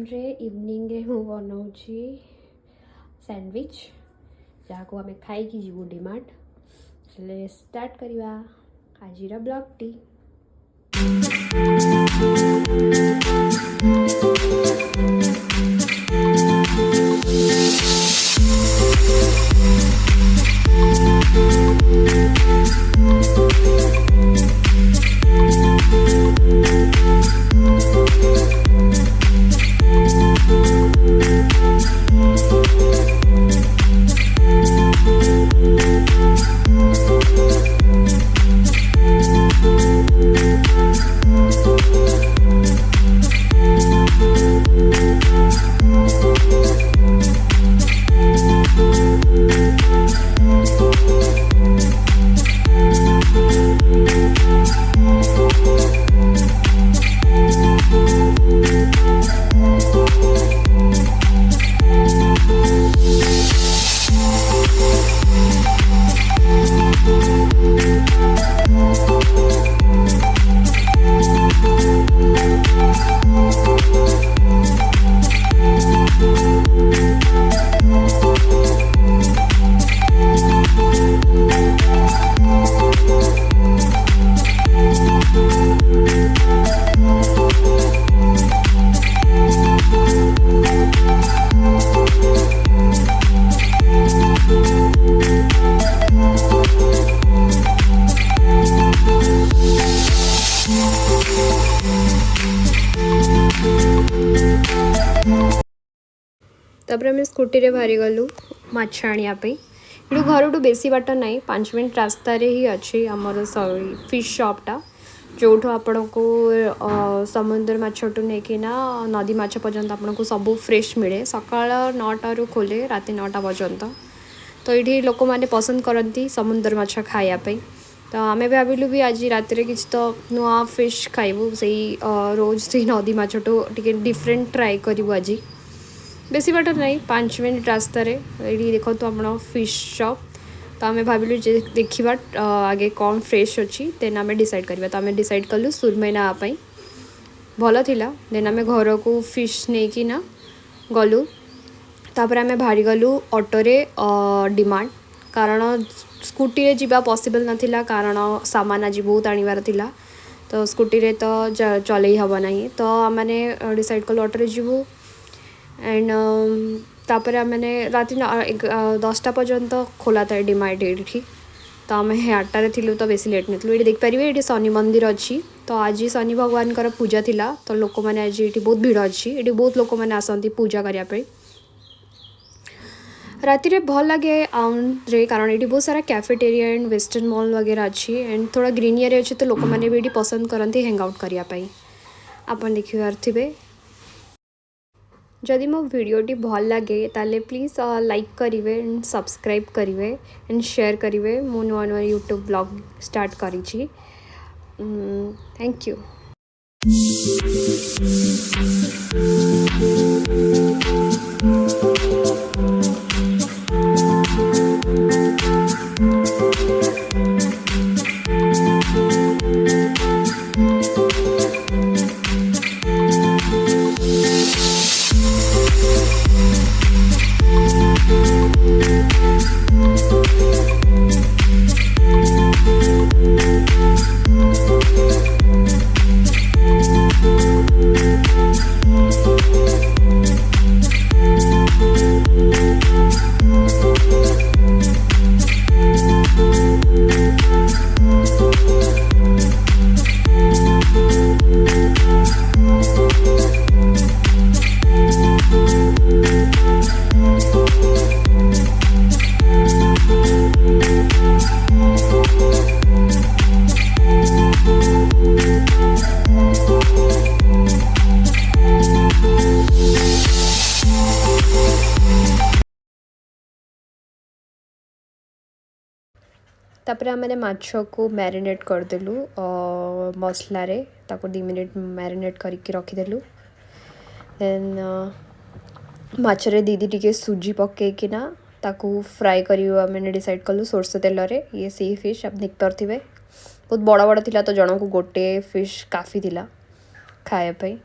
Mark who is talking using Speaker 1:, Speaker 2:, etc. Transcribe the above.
Speaker 1: Evening रे मु बनाऊँगी सैंडविच जहाँ को आम खाई जीवु डिमार्ट चले स्टार्ट करवा आज ब्लॉग टी। तब आम स्कूटी रे बाहरी गलु माछ आने इटू घर टू बेसी बाट ना 5 मिनट रास्ता ही अच्छी आमर फिश शॉपटा जो आपण को समुद्र माछटू नहीं नदी माछ पर्यंत आपन को सब फ्रेश मिले सकाळ 9टा रू खोले राति 9टा पर्यंत तो ये लोक मैंने पसंद करती समुद्र माछ खायापी तो आम भाविलु भी आज रात किसी तो नुआ फिश खाइबू से रोज से नदी माछटू टी डिफरेंट ट्राए करूँ आज बेसी बाट ना 5 मिनट रास्तार ये देखो आप फिश शॉप तो आम भाविलु देखा आगे कौन फ्रेश अच्छी देन आम डिसाइड करवा तो आम डिसाइड कलु सुरमई नापी भल थिला देन आम घर को फिश नहीं कि ना गलु तापर आम बाहरी गलु ऑटोरे डिमार्ट कारण स्कूटी रे जीवा पॉसिबल नथिला कारण सामान आज बहुत आनिबार थिला तो स्कूटी रे तो चलई हबो नहीं तो आमने डिसाइड कलु ऑटोरे जीवु एंड तापर मैंने राति 10टा पर्यंत खोला था डिमार्ट ये तो आम 8टारे थिलु तो बेसी लेट नहीं ये देखिपारे ये शनि मंदिर अच्छी तो आज शनि भगवान पूजा थिला तो लोक मैंने आज ये बहुत भीड़ अच्छी ये बहुत लोक मैंने आसती पूजा करने राति रे भल लगे आउट रे कारण ये बहुत सारा कैफेटेरिया एंड वेस्टर्न मॉल वगैरह अच्छी एंड थोड़ा ग्रीन एरिया अच्छी तो लोक मैंने भी पसंद करती हैंग आउट करने आपन देखिपारे जदि मो वीडियोटी भल लगे ताले प्लीज़ लाइक करेंगे एंड सब्सक्राइब करेंगे एंड शेयर करेंगे मो नुआ नुआ यूट्यूब ब्लॉग स्टार्ट करी थैंक यू। तापर मैंने माछ को मैरिनेट करदेलु मसला रे ताको 2 मिनट मैरिनेट करके रखीदेलु देन माछरे दीदी टिके सुजी पकईकिना ताकू फ्राए करियो मैंने डिसाइड कलु सोरष तेल रे ये सी फिश आप देखिपे बहुत बड़ बड़ थिला तो जन को गोटे फिश काफ़ी थिला खाया पे